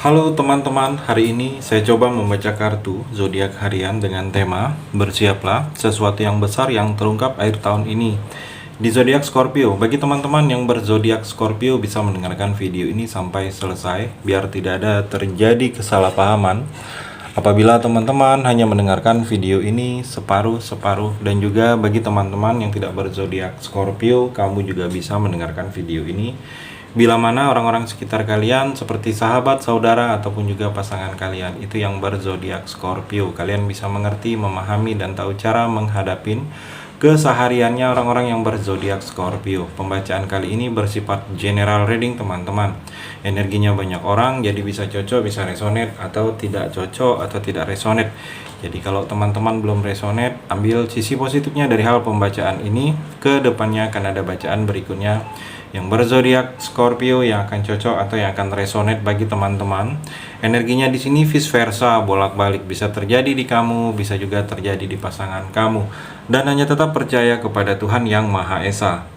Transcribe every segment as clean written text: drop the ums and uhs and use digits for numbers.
Halo teman-teman, hari ini saya coba membaca kartu zodiak harian dengan tema "Bersiaplah sesuatu yang besar yang terungkap akhir tahun ini" di zodiak Scorpio. Bagi teman-teman yang berzodiak Scorpio bisa mendengarkan video ini sampai selesai biar tidak ada terjadi kesalahpahaman. Apabila teman-teman hanya mendengarkan video ini separuh-separuh, dan juga bagi teman-teman yang tidak berzodiak Scorpio, kamu juga bisa mendengarkan video ini bila mana orang-orang sekitar kalian seperti sahabat, saudara, ataupun juga pasangan kalian itu yang berzodiak Scorpio. Kalian bisa mengerti, memahami, dan tahu cara menghadapin kesehariannya orang-orang yang berzodiak Scorpio. Pembacaan kali ini bersifat general reading teman-teman. Energinya banyak orang, jadi bisa cocok, bisa resonate, atau tidak cocok, atau tidak resonate. Jadi kalau teman-teman belum resonate, ambil sisi positifnya dari hal pembacaan ini. Ke depannya akan ada bacaan berikutnya yang berzodiak Scorpio yang akan cocok atau yang akan resonate bagi teman-teman. Energinya di sini vice versa, bolak-balik, bisa terjadi di kamu, bisa juga terjadi di pasangan kamu. Dan hanya tetap percaya kepada Tuhan Yang Maha Esa.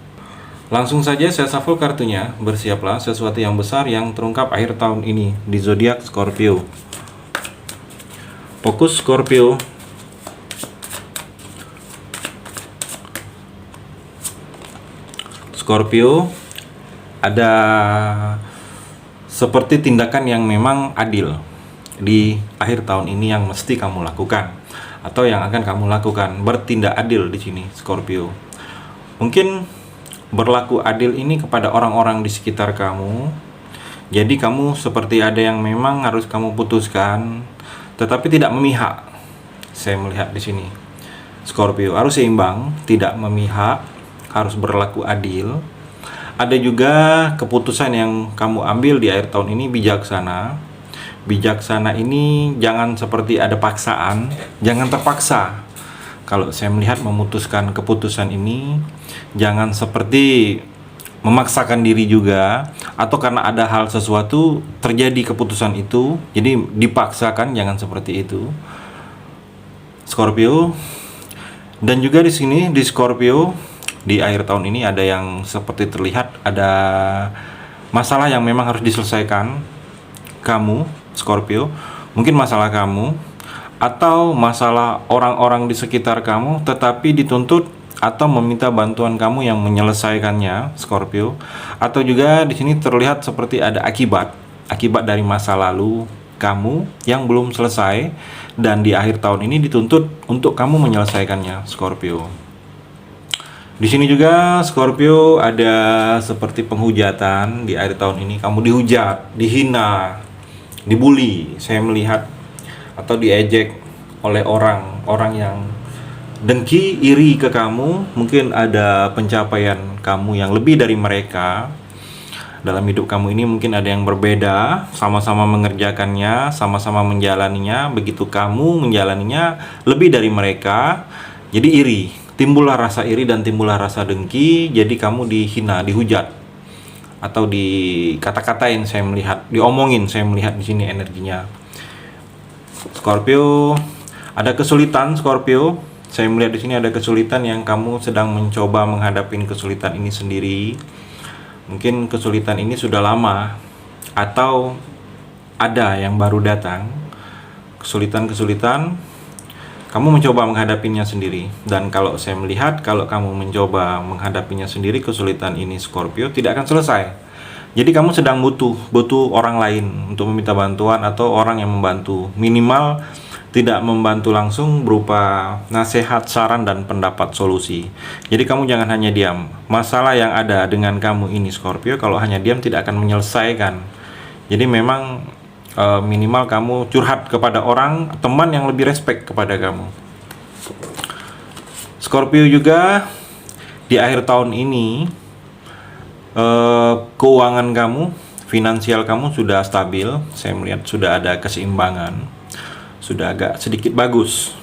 Langsung saja saya shuffle kartunya. Bersiaplah sesuatu yang besar yang terungkap akhir tahun ini di zodiak Scorpio. Fokus Scorpio. Scorpio, ada seperti tindakan yang memang adil di akhir tahun ini yang mesti kamu lakukan atau yang akan kamu lakukan. Bertindak adil di sini Scorpio. Mungkin berlaku adil ini kepada orang-orang di sekitar kamu. Jadi kamu seperti ada yang memang harus kamu putuskan, tetapi tidak memihak. Saya melihat di sini Scorpio harus seimbang, tidak memihak, harus berlaku adil. Ada juga keputusan yang kamu ambil di akhir tahun ini bijaksana. Bijaksana ini jangan seperti ada paksaan, jangan terpaksa. Kalau saya melihat memutuskan keputusan ini, jangan seperti memaksakan diri juga, atau karena ada hal sesuatu terjadi keputusan itu, jadi dipaksakan, jangan seperti itu Scorpio. Dan juga di sini di Scorpio, di akhir tahun ini ada yang seperti terlihat ada masalah yang memang harus diselesaikan kamu Scorpio. Mungkin masalah kamu atau masalah orang-orang di sekitar kamu, tetapi dituntut atau meminta bantuan kamu yang menyelesaikannya Scorpio. Atau juga di sini terlihat seperti ada akibat dari masa lalu kamu yang belum selesai, dan di akhir tahun ini dituntut untuk kamu menyelesaikannya Scorpio. Di sini juga Scorpio ada seperti penghujatan di akhir tahun ini. Kamu dihujat, dihina, dibully, saya melihat, atau diejek oleh orang-orang yang dengki, iri ke kamu. Mungkin ada pencapaian kamu yang lebih dari mereka. Dalam hidup kamu ini mungkin ada yang berbeda, sama-sama mengerjakannya, sama-sama menjalaninya. Begitu kamu menjalaninya lebih dari mereka, jadi iri. Timbullah rasa iri dan timbullah rasa dengki, jadi kamu dihina, dihujat, atau dikata-katain, saya melihat, diomongin, saya melihat di sini energinya. Scorpio, ada kesulitan Scorpio. Saya melihat di sini ada kesulitan yang kamu sedang mencoba menghadapi kesulitan ini sendiri. Mungkin kesulitan ini sudah lama atau ada yang baru datang. Kesulitan-kesulitan kamu mencoba menghadapinya sendiri. Dan kalau saya melihat, kalau kamu mencoba menghadapinya sendiri, kesulitan ini Scorpio tidak akan selesai. Jadi kamu sedang butuh orang lain untuk meminta bantuan, atau orang yang membantu. Minimal tidak membantu langsung berupa nasihat, saran, dan pendapat solusi. Jadi kamu jangan hanya diam. Masalah yang ada dengan kamu ini Scorpio, kalau hanya diam tidak akan menyelesaikan. Jadi memang minimal kamu curhat kepada orang, teman yang lebih respect kepada kamu. Scorpio juga di akhir tahun ini keuangan kamu, finansial kamu sudah stabil. Saya melihat sudah ada keseimbangan, sudah agak sedikit bagus,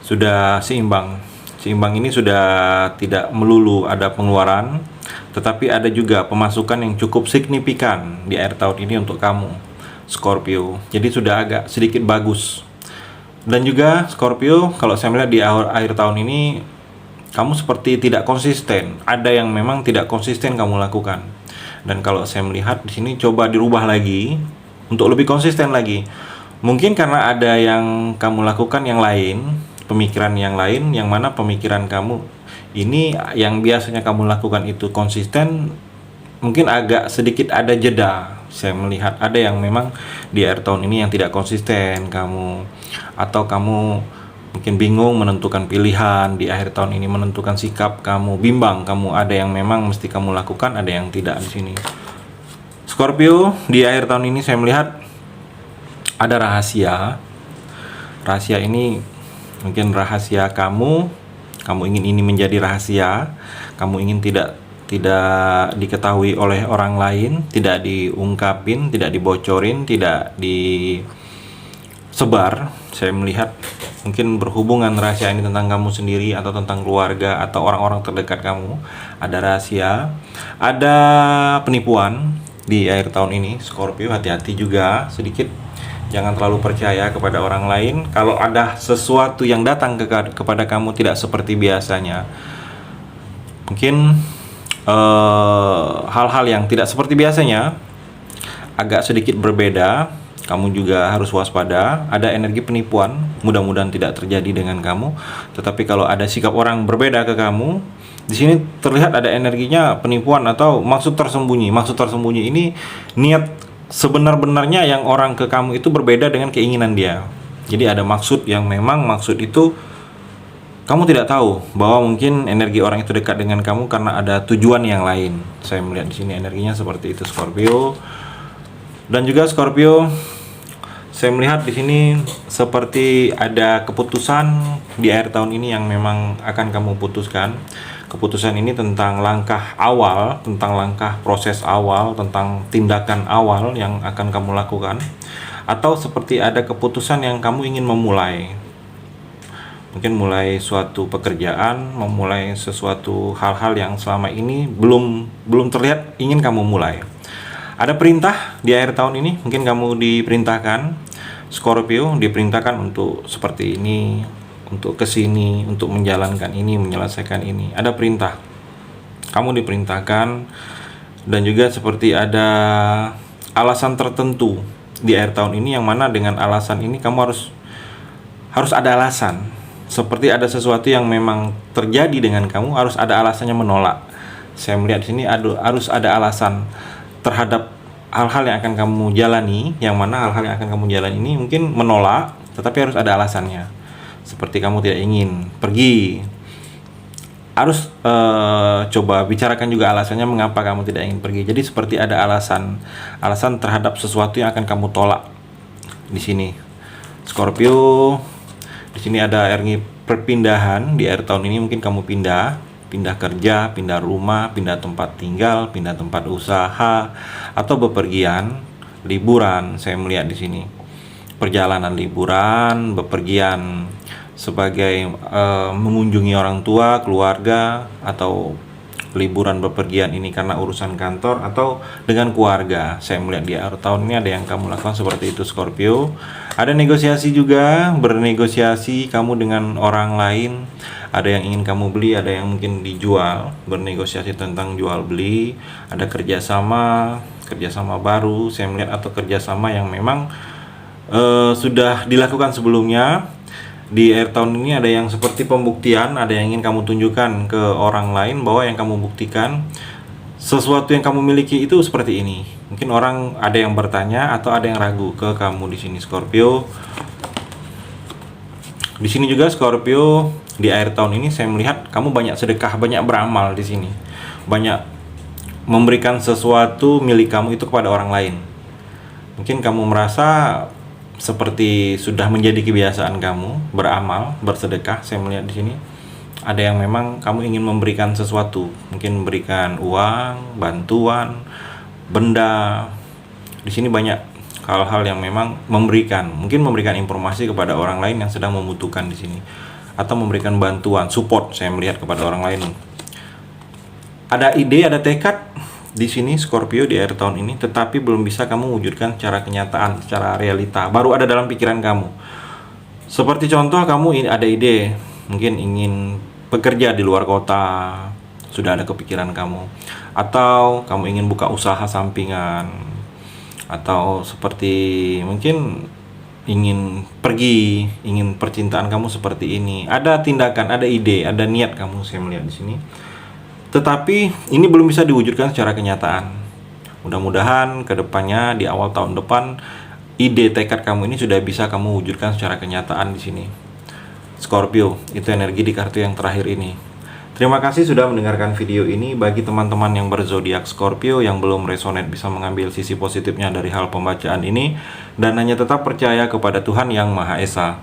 sudah seimbang. Seimbang ini sudah tidak melulu ada pengeluaran, tetapi ada juga pemasukan yang cukup signifikan di akhir tahun ini untuk kamu Scorpio. Jadi sudah agak sedikit bagus. Dan juga Scorpio, kalau saya melihat di akhir tahun ini kamu seperti tidak konsisten. Ada yang memang tidak konsisten kamu lakukan. Dan kalau saya melihat di sini, coba dirubah lagi untuk lebih konsisten lagi. Mungkin karena ada yang kamu lakukan yang lain, pemikiran yang lain, yang mana pemikiran kamu ini yang biasanya kamu lakukan itu konsisten, mungkin agak sedikit ada jeda. Saya melihat ada yang memang di akhir tahun ini yang tidak konsisten kamu, atau kamu mungkin bingung menentukan pilihan di akhir tahun ini, menentukan sikap kamu, bimbang kamu, ada yang memang mesti kamu lakukan, ada yang tidak di sini. Scorpio, di akhir tahun ini saya melihat ada rahasia. Rahasia ini mungkin rahasia kamu ingin ini menjadi rahasia, kamu ingin tidak diketahui oleh orang lain, tidak diungkapin, tidak dibocorin, tidak disebar. Saya melihat mungkin berhubungan rahasia ini tentang kamu sendiri atau tentang keluarga atau orang-orang terdekat kamu. Ada rahasia, ada penipuan di akhir tahun ini. Scorpio, hati-hati juga sedikit, jangan terlalu percaya kepada orang lain. Kalau ada sesuatu yang datang kepada kamu tidak seperti biasanya, mungkin hal-hal yang tidak seperti biasanya, agak sedikit berbeda, kamu juga harus waspada. Ada energi penipuan, mudah-mudahan tidak terjadi dengan kamu. Tetapi kalau ada sikap orang berbeda ke kamu, di sini terlihat ada energinya penipuan atau maksud tersembunyi. Maksud tersembunyi ini niat sebenar-benarnya yang orang ke kamu itu berbeda dengan keinginan dia. Jadi ada maksud yang memang maksud itu kamu tidak tahu bahwa mungkin energi orang itu dekat dengan kamu karena ada tujuan yang lain. Saya melihat di sini energinya seperti itu, Scorpio. Dan juga Scorpio, saya melihat di sini seperti ada keputusan di akhir tahun ini yang memang akan kamu putuskan. Keputusan ini tentang langkah awal, tentang langkah proses awal, tentang tindakan awal yang akan kamu lakukan. Atau seperti ada keputusan yang kamu ingin memulai. Mungkin mulai suatu pekerjaan, memulai sesuatu hal-hal yang selama ini belum terlihat ingin kamu mulai. Ada perintah di akhir tahun ini, mungkin kamu diperintahkan, Scorpio, diperintahkan untuk seperti ini, untuk kesini, untuk menjalankan ini, menyelesaikan ini. Ada perintah, kamu diperintahkan. Dan juga seperti ada alasan tertentu di akhir tahun ini, yang mana dengan alasan ini kamu harus ada alasan. Seperti ada sesuatu yang memang terjadi dengan kamu, harus ada alasannya menolak. Saya melihat di sini harus ada alasan terhadap hal-hal yang akan kamu jalani, yang mana hal-hal yang akan kamu jalani ini mungkin menolak, tetapi harus ada alasannya. Seperti kamu tidak ingin pergi, harus coba bicarakan juga alasannya mengapa kamu tidak ingin pergi. Jadi seperti ada alasan terhadap sesuatu yang akan kamu tolak di sini, Scorpio. Di sini ada energi perpindahan di akhir tahun ini. Mungkin kamu pindah kerja, pindah rumah, pindah tempat tinggal, pindah tempat usaha, atau bepergian, liburan. Saya melihat di sini perjalanan liburan, bepergian sebagai mengunjungi orang tua, keluarga, atau liburan bepergian ini karena urusan kantor atau dengan keluarga. Saya melihat di akhir tahun ini ada yang kamu lakukan seperti itu, Scorpio. Ada negosiasi juga, bernegosiasi kamu dengan orang lain. Ada yang ingin kamu beli, ada yang mungkin dijual, bernegosiasi tentang jual beli. Ada kerjasama baru, saya melihat, atau kerjasama yang memang sudah dilakukan sebelumnya. Di akhir tahun ini ada yang seperti pembuktian, ada yang ingin kamu tunjukkan ke orang lain bahwa yang kamu buktikan sesuatu yang kamu miliki itu seperti ini. Mungkin orang ada yang bertanya atau ada yang ragu ke kamu di sini, Scorpio. Di sini juga Scorpio, di akhir tahun ini saya melihat kamu banyak sedekah, banyak beramal di sini. Banyak memberikan sesuatu milik kamu itu kepada orang lain. Mungkin kamu merasa seperti sudah menjadi kebiasaan kamu beramal, bersedekah. Saya melihat di sini ada yang memang kamu ingin memberikan sesuatu, mungkin memberikan uang, bantuan, benda. Di sini banyak hal-hal yang memang mungkin memberikan informasi kepada orang lain yang sedang membutuhkan di sini, atau memberikan bantuan, support. Saya melihat kepada orang lain. Ada ide, ada tekad di sini, Scorpio, di akhir tahun ini, tetapi belum bisa kamu wujudkan secara kenyataan, secara realita. Baru ada dalam pikiran kamu. Seperti contoh, kamu ada ide, mungkin ingin bekerja di luar kota, sudah ada kepikiran kamu. Atau kamu ingin buka usaha sampingan, atau seperti mungkin ingin pergi, ingin percintaan kamu seperti ini. Ada tindakan, ada ide, ada niat kamu, saya melihat di sini. Tetapi ini belum bisa diwujudkan secara kenyataan. Mudah-mudahan kedepannya di awal tahun depan ide tekad kamu ini sudah bisa kamu wujudkan secara kenyataan di sini. Scorpio, itu energi di kartu yang terakhir ini. Terima kasih sudah mendengarkan video ini. Bagi teman-teman yang berzodiak Scorpio yang belum resonate bisa mengambil sisi positifnya dari hal pembacaan ini dan hanya tetap percaya kepada Tuhan Yang Maha Esa.